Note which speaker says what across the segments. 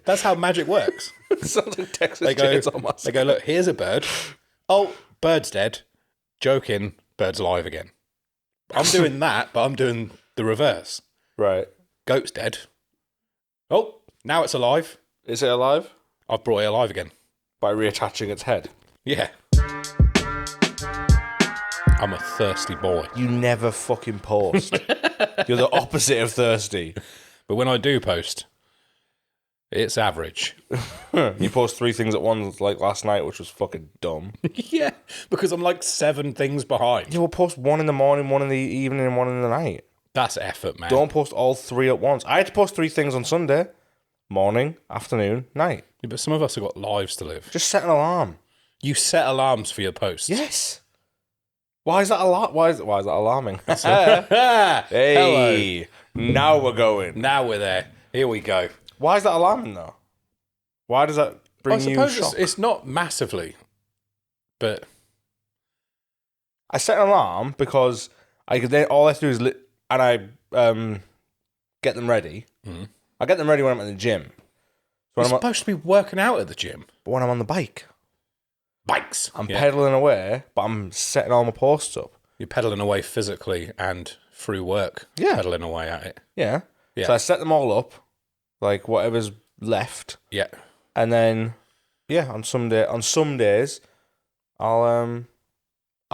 Speaker 1: That's how magic works.
Speaker 2: It sounds like Texas
Speaker 1: They go,
Speaker 2: Chainsaw Massacre.
Speaker 1: they go, look, here's a bird. Oh, bird's dead. Joking, bird's alive again. I'm doing that, but I'm doing the reverse.
Speaker 2: Right.
Speaker 1: Goat's dead. Oh, now it's alive.
Speaker 2: Is it alive?
Speaker 1: I've brought it alive again.
Speaker 2: By reattaching its head.
Speaker 1: Yeah. I'm a thirsty boy.
Speaker 2: You never fucking post. You're the opposite of thirsty.
Speaker 1: But when I do post, it's average.
Speaker 2: You post 3 things at once, like last night, which was fucking dumb.
Speaker 1: Yeah, because I'm like 7 things behind.
Speaker 2: You will post 1 in the morning, 1 in the evening, and 1 in the night.
Speaker 1: That's effort, man.
Speaker 2: Don't post all 3 at once. I had to post 3 things on Sunday. Morning, afternoon, night.
Speaker 1: Yeah, but some of us have got lives to live.
Speaker 2: Just set an alarm.
Speaker 1: You set alarms for your posts.
Speaker 2: Yes. Why is that why is that alarming?
Speaker 1: Hey,
Speaker 2: now we're going.
Speaker 1: now we're there. Here we go.
Speaker 2: Why is that alarming though? Why does that bring you
Speaker 1: suppose
Speaker 2: shock?
Speaker 1: it's not massively, but
Speaker 2: I set an alarm because all I have to do is and I get them ready.
Speaker 1: Mm.
Speaker 2: I get them ready when I'm at the gym. So
Speaker 1: you're supposed to be working out at the gym.
Speaker 2: But when I'm on the bike,
Speaker 1: Bikes.
Speaker 2: I'm pedaling away, but I'm setting all my posts up.
Speaker 1: You're pedaling away physically and through work.
Speaker 2: Yeah.
Speaker 1: Pedaling away at it.
Speaker 2: Yeah.
Speaker 1: Yeah.
Speaker 2: So I set them all up, like whatever's left,
Speaker 1: Yeah.
Speaker 2: and then on some days, I'll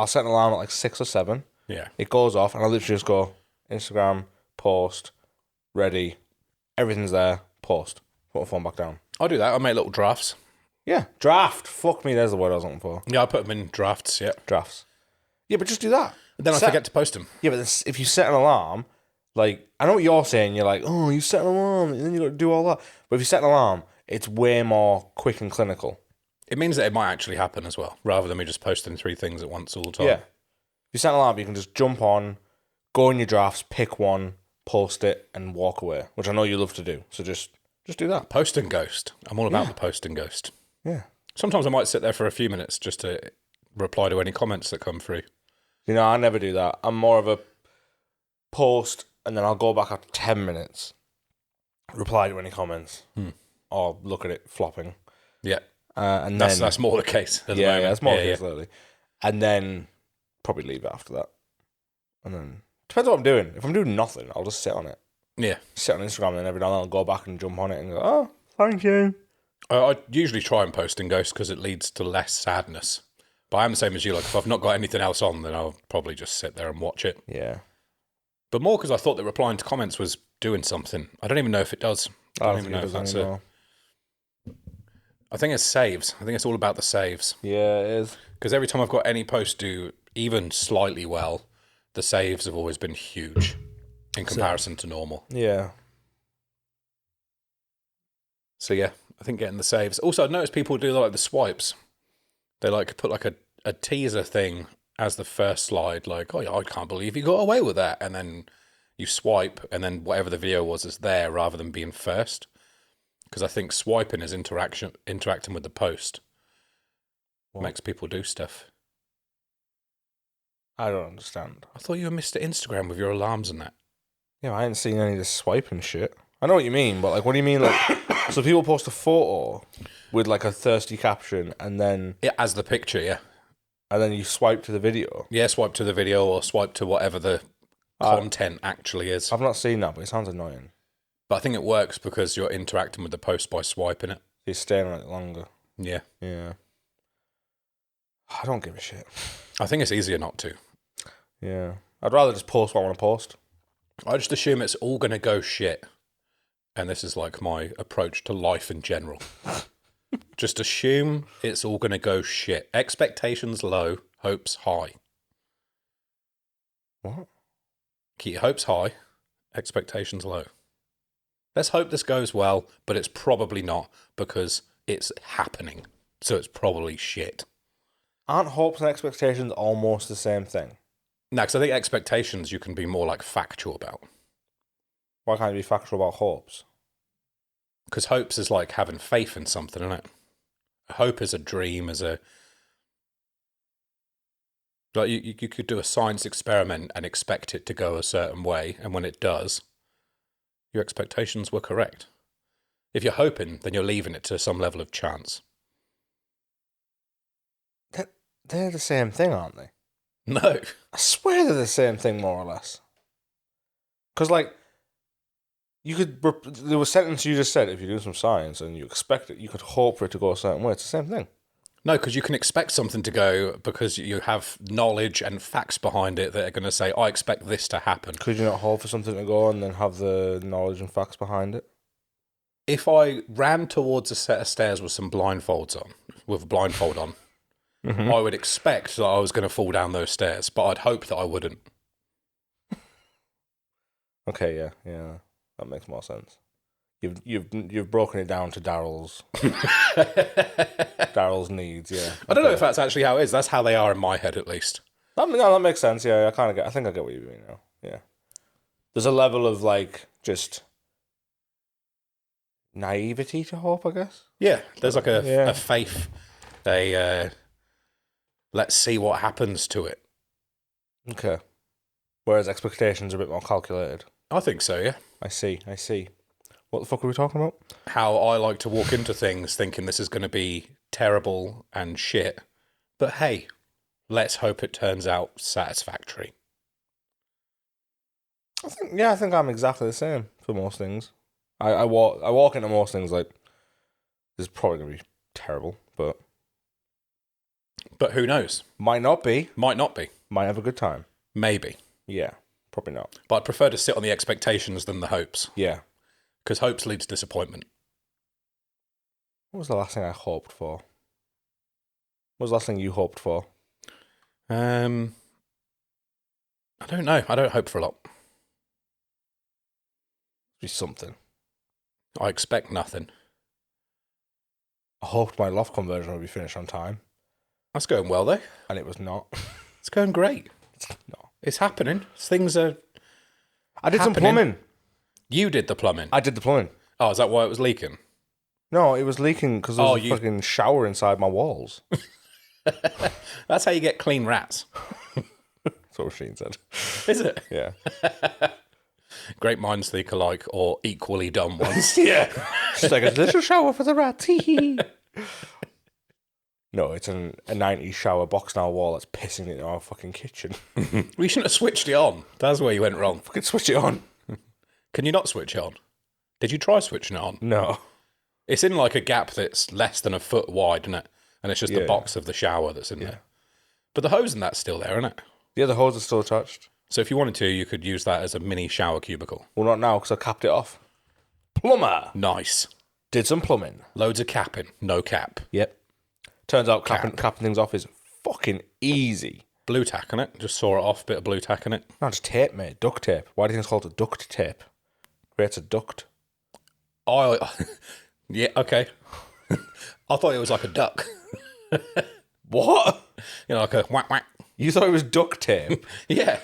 Speaker 2: set an alarm at like 6 or 7.
Speaker 1: Yeah.
Speaker 2: It goes off, and I literally just go Instagram, post, ready, everything's there, post, put my phone back down.
Speaker 1: I'll do that. I'll make little drafts.
Speaker 2: Yeah, draft. Fuck me, there's the word I was looking for.
Speaker 1: Yeah, I put them in drafts, yeah.
Speaker 2: Drafts. Yeah, but just do that.
Speaker 1: Then I forget to post them.
Speaker 2: Yeah, but if you set an alarm, like, I know what you're saying. You're like, oh, you set an alarm, and then you got to do all that. But if you set an alarm, it's way more quick and clinical.
Speaker 1: It means that it might actually happen as well, rather than me just posting 3 things at once all the time.
Speaker 2: Yeah. If you set an alarm, you can just jump on, go in your drafts, pick one, post it, and walk away, which I know you love to do. So just do that.
Speaker 1: Post and ghost. I'm all about the post and ghost.
Speaker 2: Yeah.
Speaker 1: Sometimes I might sit there for a few minutes just to reply to any comments that come through.
Speaker 2: You know, I never do that. I'm more of a post, and then I'll go back after 10 minutes, reply to any comments, or look at it flopping.
Speaker 1: Yeah.
Speaker 2: And
Speaker 1: that's more the case. At the moment.
Speaker 2: That's more the case lately. And then probably leave it after that. And then depends what I'm doing. If I'm doing nothing, I'll just sit on it.
Speaker 1: Yeah.
Speaker 2: Sit on Instagram, and then every now and then I'll go back and jump on it and go, oh, thank you.
Speaker 1: I usually try and post in ghost because it leads to less sadness. But I'm the same as you. Like, if I've not got anything else on, then I'll probably just sit there and watch it.
Speaker 2: Yeah.
Speaker 1: But more because I thought that replying to comments was doing something. I don't even know if it does. I don't even know if that's it. I think it's saves. I think it's all about the saves.
Speaker 2: Yeah, it is.
Speaker 1: Because every time I've got any post do even slightly well, the saves have always been huge in comparison to normal.
Speaker 2: Yeah.
Speaker 1: So yeah, I think getting the saves. Also, I've noticed people do like the swipes. They like put like a teaser thing as the first slide, like, oh yeah, I can't believe you got away with that. And then you swipe, and then whatever the video was is there rather than being first. Because I think swiping is interacting with the post. What? Makes people do stuff.
Speaker 2: I don't understand.
Speaker 1: I thought you were Mr. Instagram with your alarms and that.
Speaker 2: Yeah, I ain't seen any of this swiping shit. I know what you mean, but like, what do you mean? Like, so people post a photo with like a thirsty caption, and then
Speaker 1: as the picture, yeah,
Speaker 2: and then you swipe to the video.
Speaker 1: Yeah, swipe to the video or swipe to whatever the content actually is.
Speaker 2: I've not seen that, but it sounds annoying.
Speaker 1: But I think it works because you're interacting with the post by swiping it.
Speaker 2: You're staying on it longer.
Speaker 1: Yeah.
Speaker 2: Yeah. I don't give a shit.
Speaker 1: I think it's easier not to.
Speaker 2: Yeah. I'd rather just post what I want to post.
Speaker 1: I just assume it's all going to go shit. And this is like my approach to life in general. Just assume it's all going to go shit. Expectations low, hopes high.
Speaker 2: What?
Speaker 1: Keep your hopes high, expectations low. Let's hope this goes well, but it's probably not because it's happening. So it's probably shit.
Speaker 2: Aren't hopes and expectations almost the same thing?
Speaker 1: No, because I think expectations you can be more like factual about.
Speaker 2: Why can't you be factual about hopes?
Speaker 1: Because hopes is like having faith in something, isn't it? A hope is a dream, is a... Like you could do a science experiment and expect it to go a certain way, and when it does, your expectations were correct. If you're hoping, then you're leaving it to some level of chance.
Speaker 2: They're the same thing, aren't they?
Speaker 1: No.
Speaker 2: I swear they're the same thing, more or less. Because, like, there was a sentence you just said, if you do some science and you expect it, you could hope for it to go a certain way. It's the same thing.
Speaker 1: No, because you can expect something to go because you have knowledge and facts behind it that are going to say, I expect this to happen.
Speaker 2: Could you not hope for something to go and then have the knowledge and facts behind it?
Speaker 1: If I ran towards a set of stairs with some blindfolds on, with a blindfold on, I would expect that I was going to fall down those stairs, but I'd hope that I wouldn't.
Speaker 2: Okay, yeah, that makes more sense. You've broken it down to Daryl's needs. Yeah,
Speaker 1: I don't know if that's actually how it is. That's how they are in my head, at least.
Speaker 2: That makes sense. Yeah, I think I get what you mean now. Yeah, there's a level of like just naivety to hope, I guess.
Speaker 1: Yeah, there's like a faith. Let's see what happens to it.
Speaker 2: Okay. Whereas expectations are a bit more calculated.
Speaker 1: I think so, yeah.
Speaker 2: I see. What the fuck are we talking about?
Speaker 1: How I like to walk into things thinking this is going to be terrible and shit. But hey, let's hope it turns out satisfactory.
Speaker 2: I think I'm exactly the same for most things. I walk into most things like, this is probably going to be terrible, but
Speaker 1: who knows?
Speaker 2: Might not be.
Speaker 1: Might not be.
Speaker 2: Might have a good time.
Speaker 1: Maybe.
Speaker 2: Yeah, probably not.
Speaker 1: But I'd prefer to sit on the expectations than the hopes.
Speaker 2: Yeah.
Speaker 1: Because hopes lead to disappointment.
Speaker 2: What was the last thing I hoped for? What was the last thing you hoped for?
Speaker 1: I don't know. I don't hope for a lot.
Speaker 2: Be something.
Speaker 1: I expect nothing.
Speaker 2: I hoped my loft conversion would be finished on time.
Speaker 1: That's going well, though.
Speaker 2: And it was not.
Speaker 1: It's going great.
Speaker 2: No.
Speaker 1: It's happening. Things are
Speaker 2: I did
Speaker 1: happening.
Speaker 2: some plumbing.
Speaker 1: You did the plumbing.
Speaker 2: I did the plumbing.
Speaker 1: Oh, is that why it was leaking?
Speaker 2: No, it was leaking because there was a fucking shower inside my walls.
Speaker 1: That's how you get clean rats.
Speaker 2: That's what Sheen said.
Speaker 1: Is it?
Speaker 2: Yeah.
Speaker 1: Great minds think alike, or equally dumb ones.
Speaker 2: Yeah. She's like, a little shower for the rats. No, it's a 90s shower box in our wall that's pissing into our fucking kitchen.
Speaker 1: We shouldn't have switched it on. That's where you went wrong.
Speaker 2: Fucking switch it on.
Speaker 1: Can you not switch it on? Did you try switching it on?
Speaker 2: No.
Speaker 1: It's in like a gap that's less than a foot wide, isn't it? And it's just the box of the shower that's in there. But the hose and that's still there, isn't it?
Speaker 2: Yeah, the hose is still attached.
Speaker 1: So if you wanted to, you could use that as a mini shower cubicle.
Speaker 2: Well, not now because I capped it off. Plumber.
Speaker 1: Nice.
Speaker 2: Did some plumbing.
Speaker 1: Loads of capping. No cap.
Speaker 2: Yep. Turns out capping things off is fucking easy.
Speaker 1: Blue tack on it. Just saw it off, bit of blue tack on it.
Speaker 2: No, just tape, mate. Duct tape. Why do you think it's called a duct tape? Creates a duct.
Speaker 1: Oh, yeah, okay. I thought it was like a duck.
Speaker 2: What?
Speaker 1: You know, like a whack whack.
Speaker 2: You thought it was duct tape?
Speaker 1: Yeah.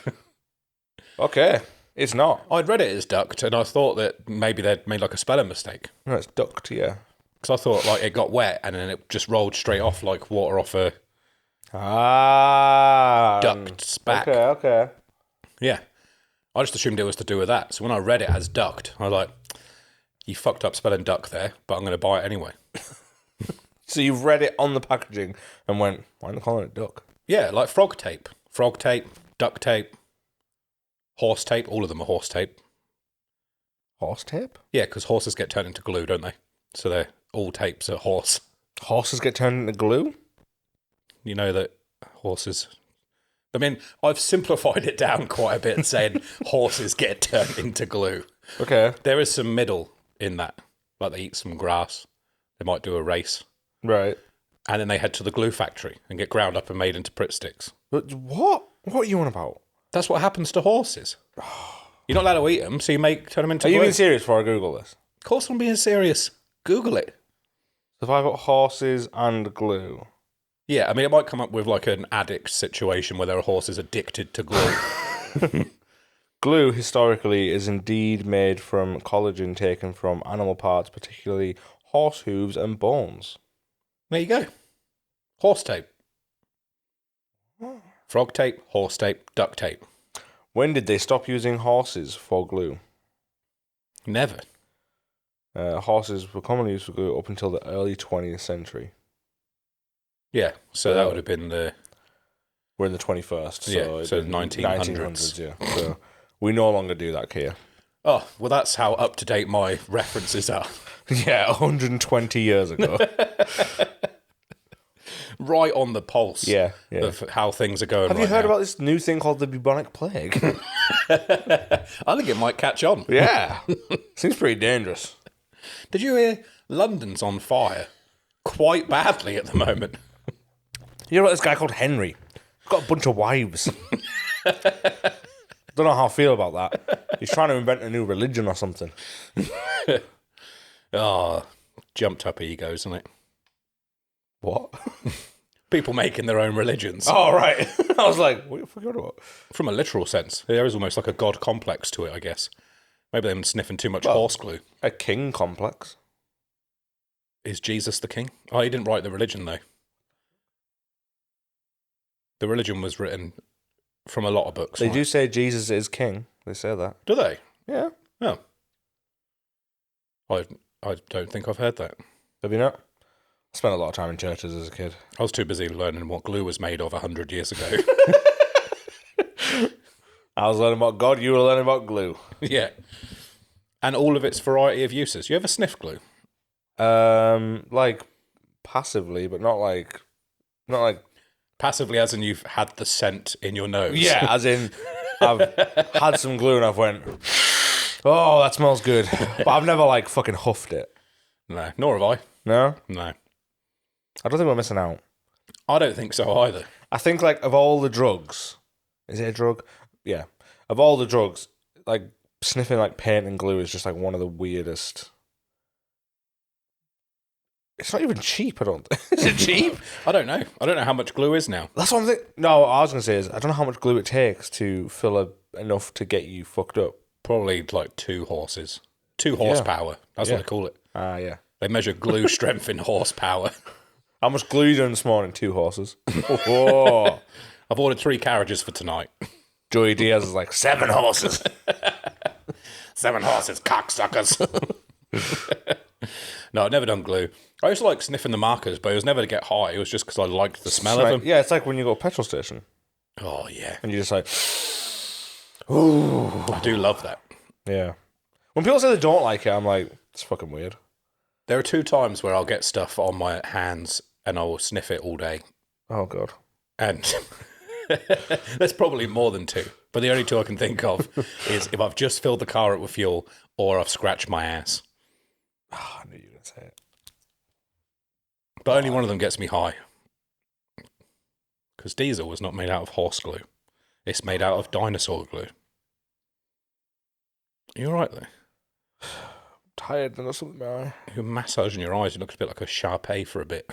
Speaker 2: Okay. It's not.
Speaker 1: I'd read it as duct, and I thought that maybe they'd made like a spelling mistake.
Speaker 2: No, it's duct, yeah.
Speaker 1: Because I thought like it got wet and then it just rolled straight off like water off a duct's back.
Speaker 2: Okay.
Speaker 1: Yeah. I just assumed it was to do with that. So when I read it as duct, I was like, you fucked up spelling duck there, but I'm going to buy it anyway.
Speaker 2: So you've read it on the packaging and went, why are they calling it duck?
Speaker 1: Yeah, like frog tape, duck tape, horse tape. All of them are horse tape.
Speaker 2: Horse tape?
Speaker 1: Yeah, because horses get turned into glue, don't they? So they're all tapes are horse.
Speaker 2: Horses get turned into glue?
Speaker 1: You know that horses... I mean, I've simplified it down quite a bit saying horses get turned into glue.
Speaker 2: Okay.
Speaker 1: There is some middle in that. Like they eat some grass. They might do a race.
Speaker 2: Right.
Speaker 1: And then they head to the glue factory and get ground up and made into Pritt sticks.
Speaker 2: But what? What are you on about?
Speaker 1: That's what happens to horses. You're not allowed to eat them, so turn them into glue.
Speaker 2: Are you being serious before I Google this?
Speaker 1: Of course I'm being serious. Google it.
Speaker 2: So if I got horses and glue...
Speaker 1: Yeah, I mean, it might come up with like an addict situation where there are horses addicted to glue.
Speaker 2: Glue, historically, is indeed made from collagen taken from animal parts, particularly horse hooves and bones.
Speaker 1: There you go. Horse tape. Frog tape, horse tape, duck tape.
Speaker 2: When did they stop using horses for glue?
Speaker 1: Never.
Speaker 2: Horses were commonly used for glue up until the early 20th century.
Speaker 1: Yeah, so that would have been the...
Speaker 2: We're in the 21st, so
Speaker 1: Yeah, so 1900s.
Speaker 2: yeah. So we no longer do that, Kier.
Speaker 1: Oh, well, that's how up-to-date my references are.
Speaker 2: Yeah, 120 years ago.
Speaker 1: Right on the pulse of how things are going.
Speaker 2: Have you heard about this new thing called the bubonic plague?
Speaker 1: I think it might catch on.
Speaker 2: Yeah. Seems pretty dangerous.
Speaker 1: Did you hear London's on fire quite badly at the moment?
Speaker 2: You know about this guy called Henry? He's got a bunch of wives. Don't know how I feel about that. He's trying to invent a new religion or something.
Speaker 1: Oh, jumped up egos, isn't it?
Speaker 2: What?
Speaker 1: People making their own religions.
Speaker 2: Oh, right. I was like, what are you fucking about?
Speaker 1: From a literal sense, there is almost like a god complex to it, I guess. Maybe they're sniffing too much horse glue.
Speaker 2: A king complex.
Speaker 1: Is Jesus the king? Oh, he didn't write the religion, though. The religion was written from a lot of books.
Speaker 2: They do say Jesus is king. They say that.
Speaker 1: Do they?
Speaker 2: Yeah.
Speaker 1: Oh. I don't think I've heard that.
Speaker 2: Have you not? I spent a lot of time in churches as a kid.
Speaker 1: I was too busy learning what glue was made of 100 years ago.
Speaker 2: I was learning about God, you were learning about glue.
Speaker 1: Yeah. And all of its variety of uses. You ever sniff glue?
Speaker 2: Like passively, but not like
Speaker 1: Passively, as in you've had the scent in your nose.
Speaker 2: yeah, as in I've had some glue and I've went, oh, that smells good. But I've never like fucking huffed it.
Speaker 1: No, nor have I.
Speaker 2: No?
Speaker 1: No.
Speaker 2: I don't think we're missing out.
Speaker 1: I don't think so either.
Speaker 2: I think like of all the drugs, is it a drug? Yeah. Of all the drugs, like sniffing like paint and glue is just like one of the weirdest. It's not even cheap, I don't think. Is it cheap?
Speaker 1: I don't know. I don't know how much glue is now.
Speaker 2: That's what I'm thinking. No, what I was going to say is I don't know how much glue it takes to fill enough to get you fucked up.
Speaker 1: Probably like 2 horses. 2 horsepower. That's what they call it.
Speaker 2: Yeah.
Speaker 1: They measure glue strength in horsepower.
Speaker 2: How much glue you done this morning? 2 horses. Oh.
Speaker 1: I've ordered 3 carriages for tonight.
Speaker 2: Joey Diaz is like 7 horses.
Speaker 1: 7 horses, cocksuckers. No, I've never done glue. I used to like sniffing the markers, but it was never to get high. It was just because I liked the smell of them.
Speaker 2: Yeah, it's like when you go to a petrol station.
Speaker 1: Oh, yeah.
Speaker 2: And you're just like,
Speaker 1: ooh. I do love that.
Speaker 2: Yeah. When people say they don't like it, I'm like, it's fucking weird.
Speaker 1: There are 2 times where I'll get stuff on my hands and I'll sniff it all day.
Speaker 2: Oh, God.
Speaker 1: And there's probably more than 2. But the only 2 I can think of is if I've just filled the car up with fuel or I've scratched my ass.
Speaker 2: Oh, I knew you were going to say it.
Speaker 1: But only one of them gets me high. Because diesel was not made out of horse glue. It's made out of dinosaur glue. You all right, though?
Speaker 2: Tired and got something in my eye.
Speaker 1: You're massaging your eyes. You look a bit like a Sharpei for a bit.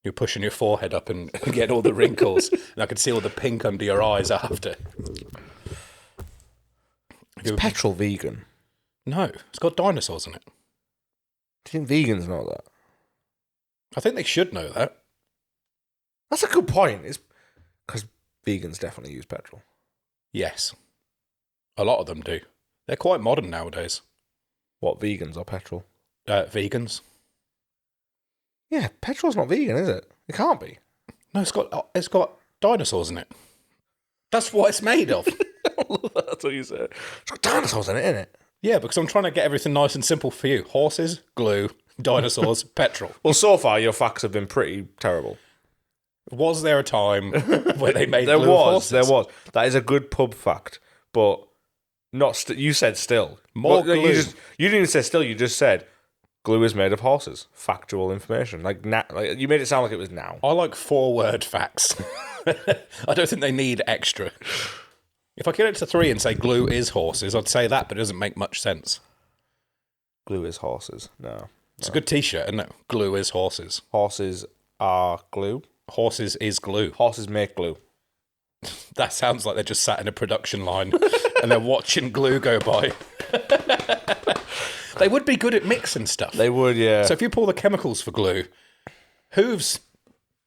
Speaker 1: You're pushing your forehead up and getting all the wrinkles. And I can see all the pink under your eyes after.
Speaker 2: Is petrol vegan?
Speaker 1: No, it's got dinosaurs in it.
Speaker 2: Do you think vegans know that?
Speaker 1: I think they should know that.
Speaker 2: That's a good point. It's because vegans definitely use petrol.
Speaker 1: Yes. A lot of them do. They're quite modern nowadays.
Speaker 2: What, vegans or petrol?
Speaker 1: Vegans.
Speaker 2: Yeah, petrol's not vegan, is it? It can't be.
Speaker 1: No, it's got dinosaurs in it. That's what it's made of.
Speaker 2: That's what you said. It's got dinosaurs in it, isn't it?
Speaker 1: Yeah, because I'm trying to get everything nice and simple for you. Horses, glue, dinosaurs, petrol.
Speaker 2: Well, so far your facts have been pretty terrible.
Speaker 1: Was there a time where they made glue of horses?
Speaker 2: There was. That is a good pub fact, but not. You said still.
Speaker 1: More glue.
Speaker 2: You didn't even say still. You just said glue is made of horses. Factual information. Like you made it sound like it was now.
Speaker 1: I like 4-word facts. I don't think they need extra. If I get it to 3 and say glue is horses, I'd say that, but it doesn't make much sense.
Speaker 2: Glue is horses. No.
Speaker 1: It's a good t-shirt, isn't it? Glue is horses.
Speaker 2: Horses are glue.
Speaker 1: Horses is glue.
Speaker 2: Horses make glue.
Speaker 1: That sounds like they're just sat in a production line and they're watching glue go by. They would be good at mixing stuff.
Speaker 2: They would, yeah.
Speaker 1: So if you pour the chemicals for glue, hooves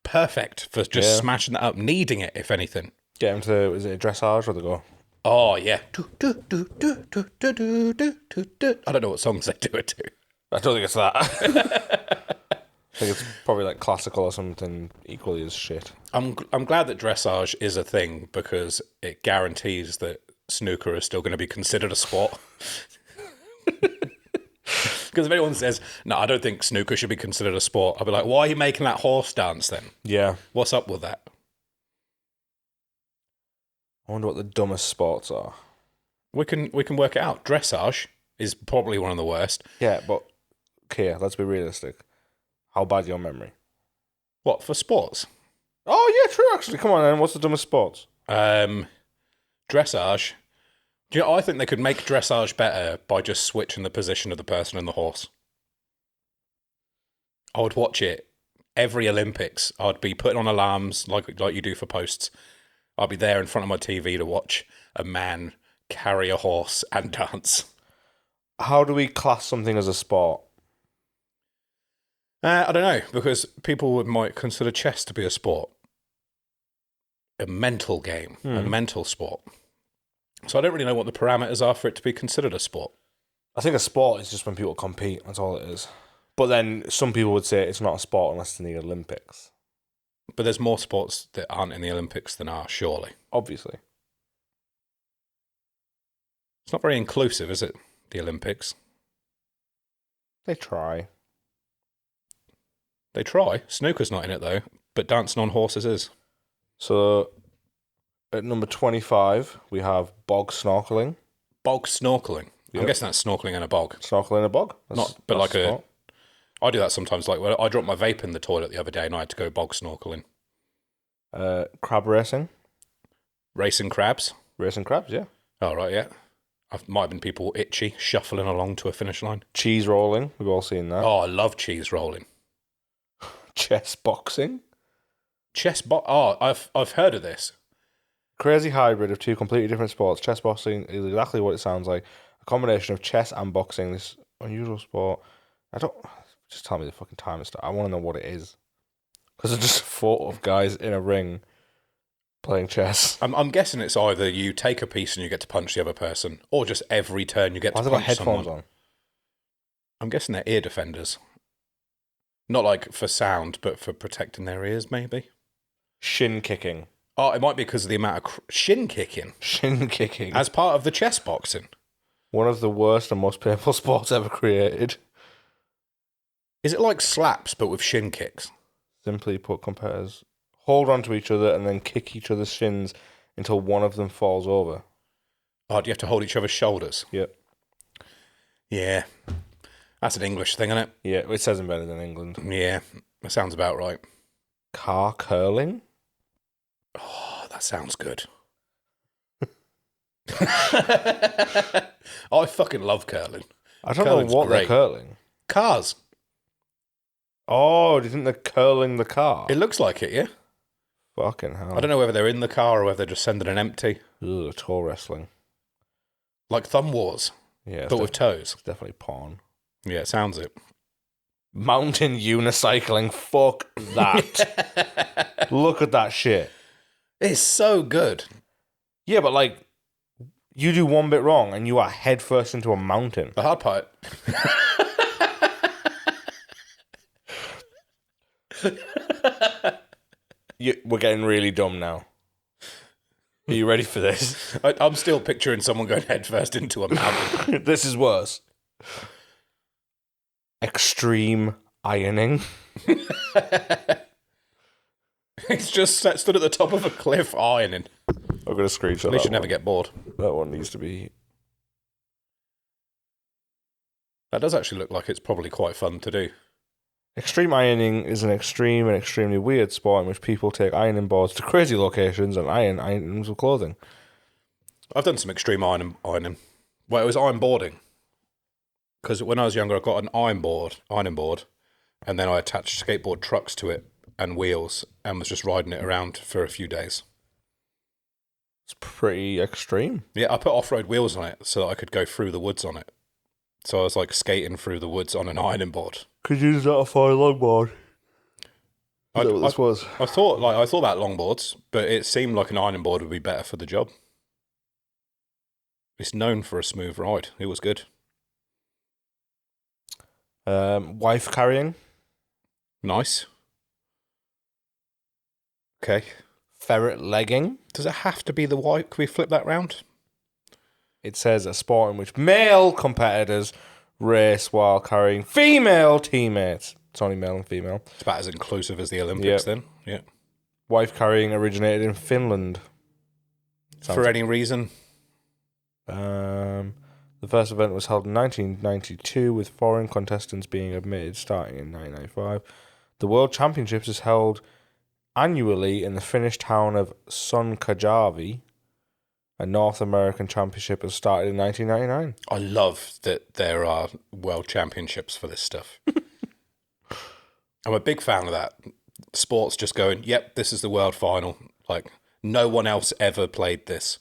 Speaker 1: perfect for just smashing that up, kneading it, if anything.
Speaker 2: Get them to, is it a dressage or they go?
Speaker 1: Oh, yeah. Do, do, do, do, do, do, do, do, do. I don't know what songs they do it to.
Speaker 2: I don't think it's that. I think it's probably like classical or something equally as shit.
Speaker 1: I'm glad that dressage is a thing because it guarantees that snooker is still going to be considered a sport. Because if anyone says, no, I don't think snooker should be considered a sport, I'll be like, why are you making that horse dance then?
Speaker 2: Yeah.
Speaker 1: What's up with that?
Speaker 2: I wonder what the dumbest sports are.
Speaker 1: We can work it out. Dressage is probably one of the worst.
Speaker 2: Yeah, but Kier, let's be realistic. How bad your memory?
Speaker 1: What, for sports?
Speaker 2: Oh yeah, true. Actually, come on. Then, what's the dumbest sports?
Speaker 1: Dressage. Do you know, I think they could make dressage better by just switching the position of the person and the horse. I would watch it every Olympics. I'd be putting on alarms like you do for posts. I'd be there in front of my TV to watch a man carry a horse and dance.
Speaker 2: How do we class something as a sport?
Speaker 1: I don't know, because people might consider chess to be a sport. A mental game, a mental sport. So I don't really know what the parameters are for it to be considered a sport.
Speaker 2: I think a sport is just when people compete. That's all it is. But then some people would say it's not a sport unless it's in the Olympics.
Speaker 1: But there's more sports that aren't in the Olympics than are, surely.
Speaker 2: Obviously.
Speaker 1: It's not very inclusive, is it, the Olympics?
Speaker 2: They try.
Speaker 1: They try. Snooker's not in it, though, but dancing on horses is.
Speaker 2: So, at number 25, we have bog snorkeling.
Speaker 1: Bog snorkeling.
Speaker 2: Yep.
Speaker 1: I'm guessing that's snorkeling in a bog.
Speaker 2: Snorkeling in a bog?
Speaker 1: But like a... I do that sometimes. Like, I dropped my vape in the toilet the other day and I had to go bog snorkeling.
Speaker 2: Crab racing.
Speaker 1: Racing crabs.
Speaker 2: Racing crabs, yeah.
Speaker 1: Oh, right, yeah. Might have been people itchy, shuffling along to a finish line.
Speaker 2: Cheese rolling. We've all seen that.
Speaker 1: Oh, I love cheese rolling.
Speaker 2: Chess boxing.
Speaker 1: I've heard of this.
Speaker 2: Crazy hybrid of two completely different sports. Chess boxing is exactly what it sounds like. A combination of chess and boxing. This unusual sport. Just tell me the fucking time and stuff. I want to know what it is. Because it's just a photo of guys in a ring playing chess.
Speaker 1: I'm guessing it's either you take a piece and you get to punch the other person, or just every turn you get to punch someone.
Speaker 2: Why have they got headphones on?
Speaker 1: I'm guessing they're ear defenders. Not like for sound, but for protecting their ears, maybe.
Speaker 2: Shin kicking.
Speaker 1: Oh, it might be because of the amount of shin kicking.
Speaker 2: Shin kicking.
Speaker 1: As part of the chess boxing.
Speaker 2: One of the worst and most painful sports ever created.
Speaker 1: Is it like slaps, but with shin kicks?
Speaker 2: Simply put, competitors hold on to each other and then kick each other's shins until one of them falls over.
Speaker 1: Oh, do you have to hold each other's shoulders?
Speaker 2: Yep.
Speaker 1: Yeah. That's an English thing, isn't it?
Speaker 2: Yeah, it says invented in England.
Speaker 1: Yeah, that sounds about right.
Speaker 2: Car curling?
Speaker 1: Oh, that sounds good. I fucking love curling.
Speaker 2: I don't know what they're curling.
Speaker 1: Cars.
Speaker 2: Oh, do you think they're curling the car?
Speaker 1: It looks like it, yeah.
Speaker 2: Fucking hell.
Speaker 1: I don't know whether they're in the car or whether they're just sending an empty.
Speaker 2: Ugh, tour wrestling.
Speaker 1: Like Thumb Wars,
Speaker 2: Yeah,
Speaker 1: but with toes.
Speaker 2: It's definitely porn.
Speaker 1: Yeah, it sounds it.
Speaker 2: Mountain unicycling. Fuck that. Look at that shit.
Speaker 1: It's so good.
Speaker 2: Yeah, but like, you do one bit wrong and you are head first into a mountain.
Speaker 1: The hard part.
Speaker 2: We're getting really dumb now. Are you ready for this?
Speaker 1: I'm still picturing someone going headfirst into a mountain.
Speaker 2: This is worse. Extreme ironing.
Speaker 1: It's just stood at the top of a cliff ironing.
Speaker 2: I've got a screenshot.
Speaker 1: At least you never get bored.
Speaker 2: That one needs to be.
Speaker 1: That does actually look like it's probably quite fun to do.
Speaker 2: Extreme ironing is an extreme and extremely weird sport in which people take ironing boards to crazy locations and iron items of clothing.
Speaker 1: I've done some extreme ironing. Well, it was iron boarding. Because when I was younger, I got an ironing board, and then I attached skateboard trucks to it and wheels and was just riding it around for a few days.
Speaker 2: It's pretty extreme.
Speaker 1: Yeah, I put off-road wheels on it so that I could go through the woods on it. So I was like skating through the woods on an ironing board.
Speaker 2: Could you use that for a longboard? Is that what this was?
Speaker 1: I thought about longboards, but it seemed like an ironing board would be better for the job. It's known for a smooth ride. It was good.
Speaker 2: Wife carrying.
Speaker 1: Nice. Okay.
Speaker 2: Ferret legging.
Speaker 1: Does it have to be the white? Can we flip that round?
Speaker 2: It says a sport in which male competitors race while carrying female teammates. It's only male and female.
Speaker 1: It's about as inclusive as the Olympics then. Yeah.
Speaker 2: Wife carrying originated in Finland.
Speaker 1: For any reason?
Speaker 2: The first event was held in 1992 with foreign contestants being admitted starting in 1995. The World Championships is held annually in the Finnish town of Sonkajärvi. A North American Championship has started in 1999.
Speaker 1: I love that there are World Championships for this stuff. I'm a big fan of that. Sports just going, yep, this is the world final. Like, no one else ever played this.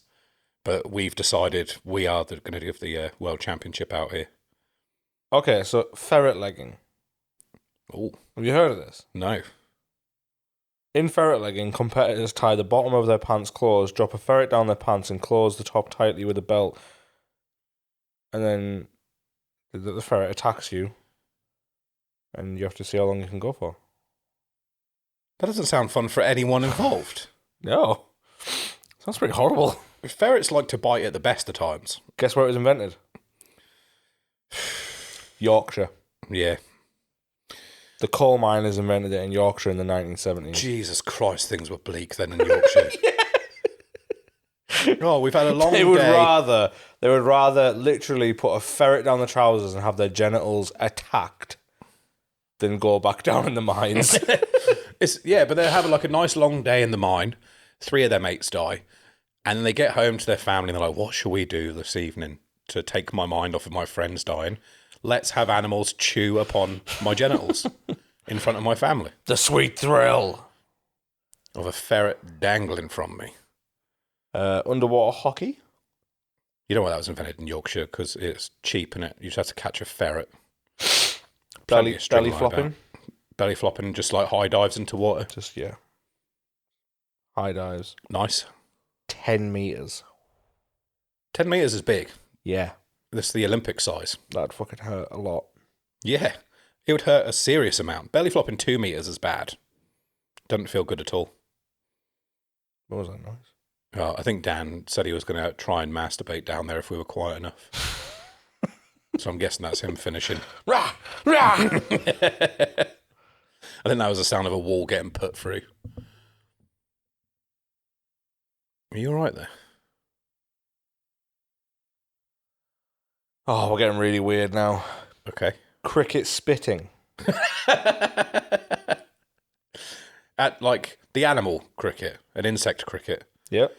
Speaker 1: But we've decided we are going to give the World Championship out here.
Speaker 2: Okay, so ferret legging.
Speaker 1: Oh.
Speaker 2: Have you heard of this?
Speaker 1: No.
Speaker 2: In ferret legging, competitors tie the bottom of their pants closed, drop a ferret down their pants, and close the top tightly with a belt. And then the ferret attacks you, and you have to see how long you can go for.
Speaker 1: That doesn't sound fun for anyone involved.
Speaker 2: No. Sounds pretty horrible.
Speaker 1: Ferrets like to bite at the best of times.
Speaker 2: Guess where it was invented? Yorkshire.
Speaker 1: Yeah.
Speaker 2: The coal miners invented it in Yorkshire in the 1970s.
Speaker 1: Jesus Christ, things were bleak then in Yorkshire. Oh, we've had a long
Speaker 2: They
Speaker 1: day.
Speaker 2: would rather literally put a ferret down the trousers and have their genitals attacked than go back down in the mines.
Speaker 1: But they have like a nice long day in the mine. 3 of their mates die. And then they get home to their family and they're like, what should we do this evening to take my mind off of my friends dying? Let's have animals chew upon my genitals in front of my family.
Speaker 2: The sweet thrill
Speaker 1: of a ferret dangling from me.
Speaker 2: Underwater hockey?
Speaker 1: You know why that was invented in Yorkshire? Because it's cheap, innit? You just have to catch a ferret.
Speaker 2: Belly flopping?
Speaker 1: Belly flopping, just like high dives into water.
Speaker 2: High dives.
Speaker 1: Nice.
Speaker 2: 10 metres.
Speaker 1: 10 metres is big.
Speaker 2: Yeah.
Speaker 1: This is the Olympic size.
Speaker 2: That'd fucking hurt a lot.
Speaker 1: Yeah. It would hurt a serious amount. Belly flopping 2 metres is bad. Doesn't feel good at all.
Speaker 2: What was that noise?
Speaker 1: Oh, I think Dan said he was going to try and masturbate down there if we were quiet enough. So I'm guessing that's him finishing.
Speaker 2: Rah! Rah!
Speaker 1: I think that was the sound of a wall getting put through. Are you all right there?
Speaker 2: Oh, we're getting really weird now.
Speaker 1: Okay.
Speaker 2: Cricket spitting.
Speaker 1: At, like, the animal cricket, an insect cricket.
Speaker 2: Yep.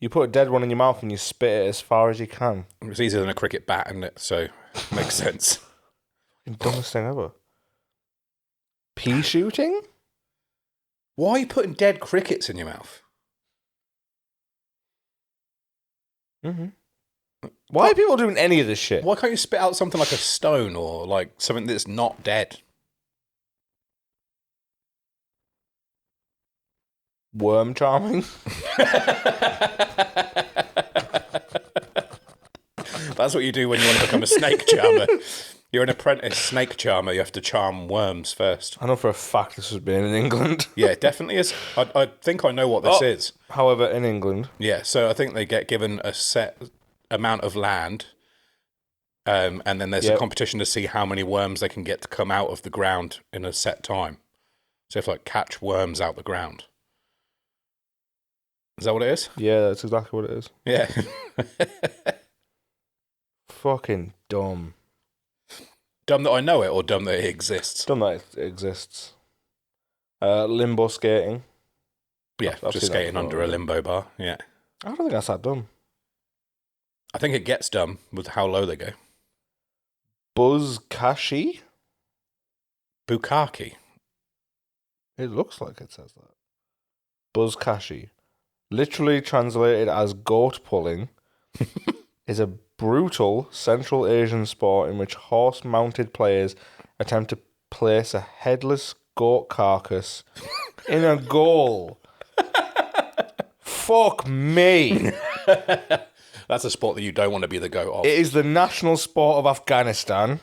Speaker 2: You put a dead one in your mouth and you spit it as far as you can.
Speaker 1: It's easier than a cricket bat, isn't it? So, makes sense.
Speaker 2: Dumbest thing ever. Pea shooting?
Speaker 1: Why are you putting dead crickets in your mouth?
Speaker 2: Mm-hmm. Why are people doing any of this shit?
Speaker 1: Why can't you spit out something like a stone or like something that's not dead?
Speaker 2: Worm charming?
Speaker 1: That's what you do when you want to become a snake charmer. You're an apprentice snake charmer. You have to charm worms first.
Speaker 2: I know for a fact this was being in England.
Speaker 1: Yeah, it definitely is. I think I know what this is.
Speaker 2: However, in England.
Speaker 1: Yeah, so I think they get given a set amount of land, and then there's a competition to see how many worms they can get to come out of the ground in a set time. So you have to like catch worms out the ground. Is that what it is?
Speaker 2: Yeah, that's exactly what it is.
Speaker 1: Yeah.
Speaker 2: Fucking dumb.
Speaker 1: Dumb that I know it, or dumb that it exists?
Speaker 2: Dumb that it exists. Limbo skating.
Speaker 1: Yeah, just skating under a limbo bar. Yeah.
Speaker 2: I don't think that's that dumb.
Speaker 1: I think it gets dumb with how low they go.
Speaker 2: Buzkashi?
Speaker 1: Bukkake.
Speaker 2: It looks like it says that. Buzkashi. Literally translated as goat pulling, is a brutal Central Asian sport in which horse-mounted players attempt to place a headless goat carcass in a goal. Fuck me.
Speaker 1: That's a sport that you don't want to be the goat of.
Speaker 2: It is the national sport of Afghanistan.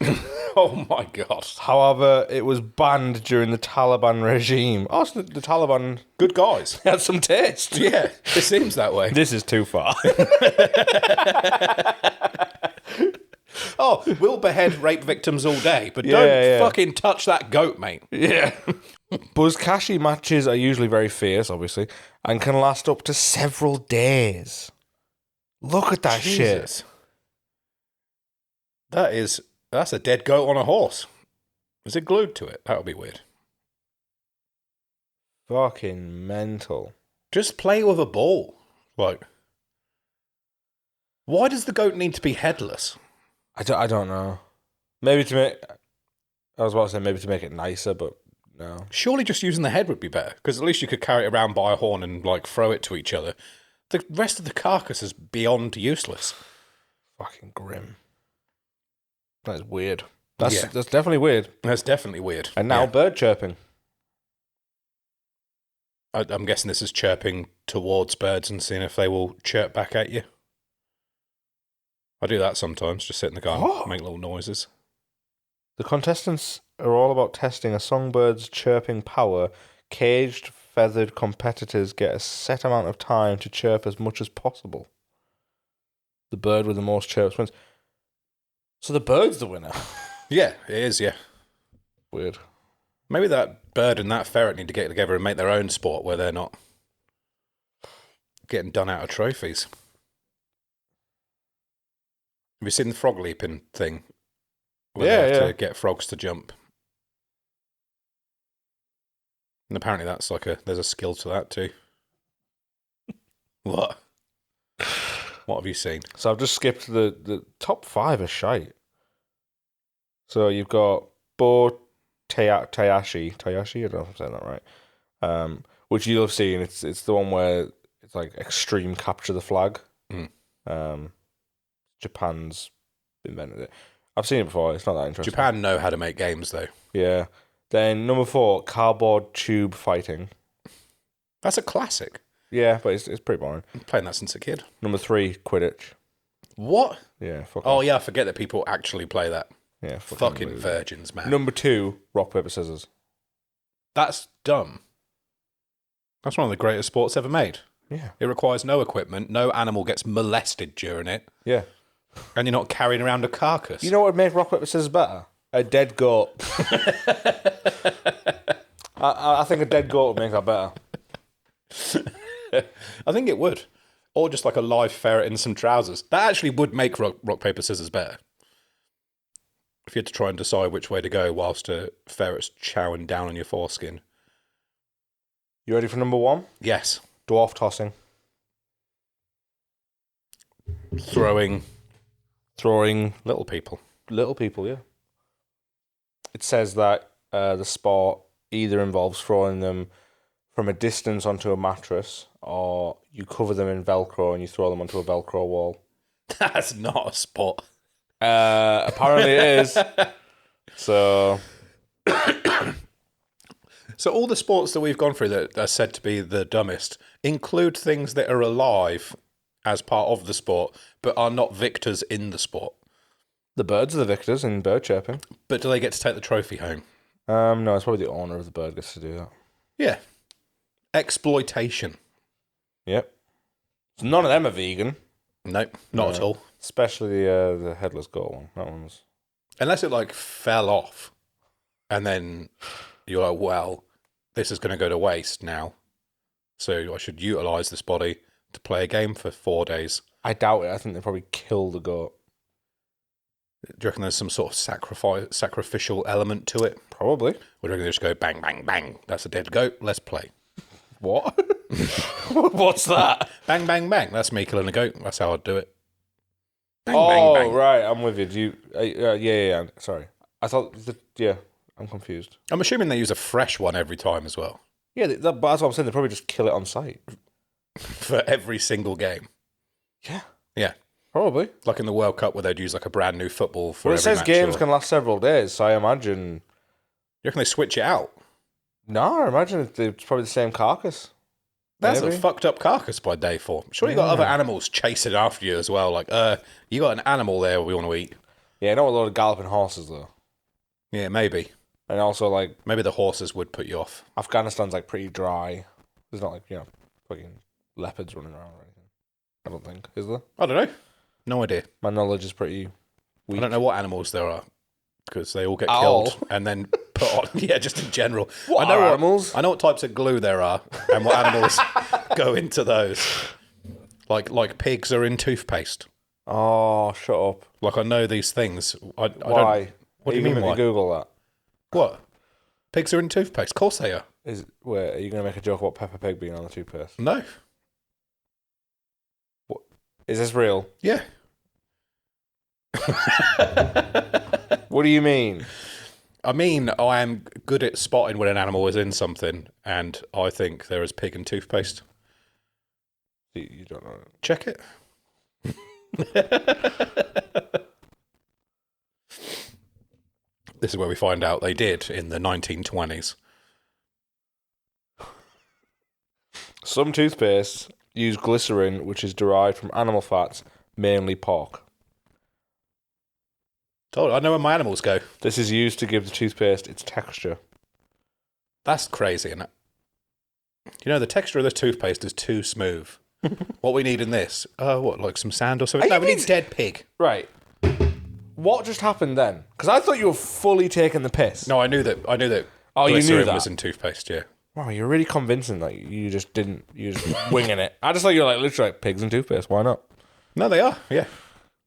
Speaker 1: Oh my god.
Speaker 2: However, it was banned during the Taliban regime. Oh, so the Taliban
Speaker 1: Good guys.
Speaker 2: had some taste.
Speaker 1: Yeah, it seems that way.
Speaker 2: This is too far.
Speaker 1: Oh, we'll behead rape victims all day, but
Speaker 2: Yeah,
Speaker 1: don't
Speaker 2: yeah.
Speaker 1: fucking touch that goat, mate.
Speaker 2: Yeah. Buzkashi matches are usually very fierce, obviously, and can last up to several days. Look at that shit.
Speaker 1: Jesus. That's a dead goat on a horse. Is it glued to it? That would be weird.
Speaker 2: Fucking mental.
Speaker 1: Just play with a ball. Like, why does the goat need to be headless?
Speaker 2: I don't know. Maybe to make... I was about to say maybe to make it nicer, but no.
Speaker 1: Surely just using the head would be better, because at least you could carry it around by a horn and, like, throw it to each other. The rest of the carcass is beyond useless.
Speaker 2: Fucking grim. That is weird. That's
Speaker 1: Yeah.
Speaker 2: that's definitely weird.
Speaker 1: That's definitely weird.
Speaker 2: And now
Speaker 1: Yeah.
Speaker 2: bird chirping.
Speaker 1: I'm guessing this is chirping towards birds and seeing if they will chirp back at you. I do that sometimes, just sit in the car
Speaker 2: What?
Speaker 1: and make little noises.
Speaker 2: The contestants are all about testing a songbird's chirping power. Caged, feathered competitors get a set amount of time to chirp as much as possible. The bird with the most chirps wins. So the bird's the winner.
Speaker 1: Yeah, it is, yeah.
Speaker 2: Weird.
Speaker 1: Maybe that bird and that ferret need to get together and make their own sport where they're not getting done out of trophies. Have you seen the frog leaping thing? Where
Speaker 2: Yeah,
Speaker 1: they have
Speaker 2: yeah.
Speaker 1: to get frogs to jump. And apparently that's there's a skill to that too. What? What have you seen?
Speaker 2: So I've just skipped the top 5 are shite. So you've got Bo Tayashi. Tayashi? I don't know if I'm saying that right. Which you'll have seen. It's the one where it's like extreme capture the flag. Japan's invented it. I've seen it before. It's not that interesting.
Speaker 1: Japan know how to make games though.
Speaker 2: Yeah. Then number 4, cardboard tube fighting.
Speaker 1: That's a classic.
Speaker 2: Yeah, but it's pretty boring.
Speaker 1: I'm playing that since a kid.
Speaker 2: Number 3, Quidditch.
Speaker 1: What?
Speaker 2: Yeah, fuck
Speaker 1: Oh
Speaker 2: off.
Speaker 1: yeah, I forget that people actually play that.
Speaker 2: Yeah,
Speaker 1: Fucking
Speaker 2: loser.
Speaker 1: virgins, man.
Speaker 2: Number 2, rock, paper, scissors.
Speaker 1: That's dumb. That's one of the greatest sports ever made.
Speaker 2: Yeah.
Speaker 1: It requires no equipment, no animal gets molested during it,
Speaker 2: Yeah.
Speaker 1: and you're not carrying around a carcass.
Speaker 2: You know what would make rock, paper, scissors better? A dead goat. I think a dead goat would make that better.
Speaker 1: I think it would. Or just like a live ferret in some trousers. That actually would make rock paper, scissors better. If you had to try and decide which way to go whilst a ferret's chowing down on your foreskin.
Speaker 2: You ready for number 1?
Speaker 1: Yes.
Speaker 2: Dwarf tossing.
Speaker 1: Throwing little people.
Speaker 2: Little people, yeah. It says that the sport either involves throwing them from a distance onto a mattress, or you cover them in Velcro and you throw them onto a Velcro wall.
Speaker 1: That's not a sport.
Speaker 2: Apparently it is. So
Speaker 1: all the sports that we've gone through that are said to be the dumbest include things that are alive as part of the sport, but are not victors in the sport.
Speaker 2: the birds are the victors in bird chirping.
Speaker 1: But do they get to take the trophy home?
Speaker 2: No, it's probably the owner of the bird gets to do that.
Speaker 1: Yeah. Exploitation.
Speaker 2: Yep. So none of them are vegan.
Speaker 1: Nope, not
Speaker 2: No.
Speaker 1: at all.
Speaker 2: Especially the headless goat one. That one's...
Speaker 1: Unless it like fell off, and then you're like, well, this is going to go to waste now, so I should utilise this body to play a game for 4 days.
Speaker 2: I doubt it. I think they probably kill the goat.
Speaker 1: Do you reckon there's some sort of sacrificial element to it?
Speaker 2: Probably.
Speaker 1: Or do you reckon they just go bang, bang, bang? That's a dead goat. Let's play.
Speaker 2: What? What's that?
Speaker 1: Bang, bang, bang. That's me killing a goat. That's how I'd do it. Bang,
Speaker 2: Oh,
Speaker 1: bang, bang.
Speaker 2: right. I'm with you. Do you? Yeah. Sorry. I thought. Yeah. I'm confused.
Speaker 1: I'm assuming they use a fresh one every time as well.
Speaker 2: Yeah, but that's what I'm saying. They probably just kill it on site.
Speaker 1: For every single game.
Speaker 2: Yeah.
Speaker 1: Yeah.
Speaker 2: Probably.
Speaker 1: Like in the World Cup where they'd use like a brand new football for
Speaker 2: Well, it
Speaker 1: every
Speaker 2: says
Speaker 1: match.
Speaker 2: games
Speaker 1: or...
Speaker 2: can last several days, so I imagine.
Speaker 1: You reckon they switch it out?
Speaker 2: No, I imagine it's probably the same carcass.
Speaker 1: That's
Speaker 2: Maybe.
Speaker 1: a fucked up carcass by day 4. Sure, you got other animals chasing after you as well. Like, you got an animal there we want to eat.
Speaker 2: Yeah, not a lot of galloping horses though.
Speaker 1: Yeah, maybe.
Speaker 2: And also, like,
Speaker 1: Maybe the horses would put you off.
Speaker 2: Afghanistan's like pretty dry. There's not like fucking leopards running around or anything. I don't think, is there?
Speaker 1: I don't know. No idea.
Speaker 2: My knowledge is pretty weak.
Speaker 1: I don't know what animals there are because they all get
Speaker 2: Owl.
Speaker 1: killed and then put on. Yeah, just in general.
Speaker 2: What
Speaker 1: I know
Speaker 2: are animals?
Speaker 1: I know what types of glue there are and what animals go into those. Like pigs are in toothpaste.
Speaker 2: Oh, shut up!
Speaker 1: Like I know these things. I
Speaker 2: Why?
Speaker 1: don't. What do you mean?
Speaker 2: Gonna
Speaker 1: Why?
Speaker 2: make me Google that?
Speaker 1: What? Pigs are in toothpaste. Of course they are.
Speaker 2: Are you going to make a joke about Peppa Pig being on the toothpaste?
Speaker 1: No.
Speaker 2: Is this real?
Speaker 1: Yeah.
Speaker 2: What do you mean?
Speaker 1: I mean, I am good at spotting when an animal is in something, and I think there is pig in toothpaste.
Speaker 2: You don't know.
Speaker 1: Check it. This is where we find out they did in the 1920s.
Speaker 2: Some toothpastes use glycerin, which is derived from animal fats, mainly pork.
Speaker 1: Told you, I know where my animals go.
Speaker 2: This is used to give the toothpaste its texture.
Speaker 1: That's crazy, isn't it? You know, the texture of the toothpaste is too smooth. What we need in this? Like some sand or something? No, we need dead pig.
Speaker 2: Right. What just happened then? Because I thought you were fully taking the piss.
Speaker 1: No, I knew that.
Speaker 2: Oh, you knew
Speaker 1: glycerin
Speaker 2: that?
Speaker 1: was in toothpaste. Yeah.
Speaker 2: Wow, you're really convincing that you just didn't. You're just winging it. I just thought you were like literally like pigs and toothpaste. Why not?
Speaker 1: No, they are. Yeah.